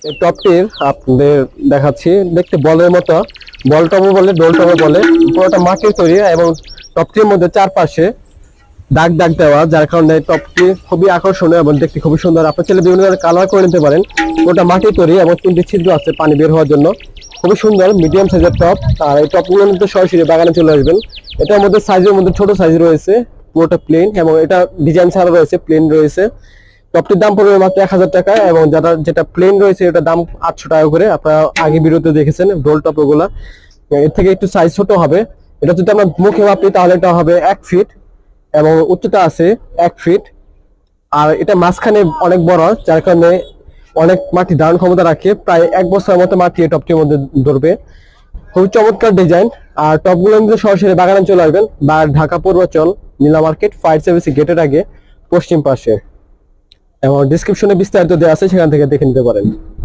এই টপটির আপনাদের দেখাচ্ছি, দেখতে বলের মতো, বল টপও বলে, ডোল টপও বলে। পুরোটা মাটির তৈরি এবং টপটির মধ্যে চারপাশে দাগ দাগ দেওয়া, যার কারণে টপটি খুবই আকর্ষণীয় এবং দেখতে খুবই সুন্দর। আপনার ছেলে বিভিন্ন ধরনের কালার করে নিতে পারেন। ওটা মাটির তৈরি এবং 3টি ছিদ্র আছে পানি বের হওয়ার জন্য। খুবই সুন্দর মিডিয়াম সাইজের টপ। আর এই টপগুলো মধ্যে সরাসরি বাগানে চলে আসবেন। এটার মধ্যে সাইজের মধ্যে ছোট সাইজ রয়েছে, পুরোটা প্লেন, এবং এটা ডিজাইন ছাড়া রয়েছে, প্লেন রয়েছে। টপটির দাম পড়বে মাত্র 1000 টাকা, এবং যেটা প্লেন রয়েছে এটার দাম 800 টাকা করে। আপনারা আগে ভিডিওতে দেখেছেন রোল টপ ওগুলা। এর থেকে একটু সাইজ ছোট হবে। এটা যদি আমরা মুখে মাপি তাহলে এটা হবে 1 ফিট এবং উচ্চতা আছে 1 ফিট। আর এটা মাঝখানে অনেক বড়, যার কারণে অনেক মাটি ধারণ ক্ষমতা রাখে। প্রায় 1 বছরের মতো মাটি এই টপটির মধ্যে ধরবে। খুবই চমৎকার ডিজাইন। আর টপগুলো মধ্যে সরাসরি বাগানে চলে আসবেন, বা ঢাকা পূর্বাচল নীলা মার্কেট ফায়ার সার্ভিস গেটের আগে পশ্চিম পাশে, এবং ডিসক্রিপশনে বিস্তারিত দেওয়া আছে, সেখান থেকে দেখে নিতে পারেন।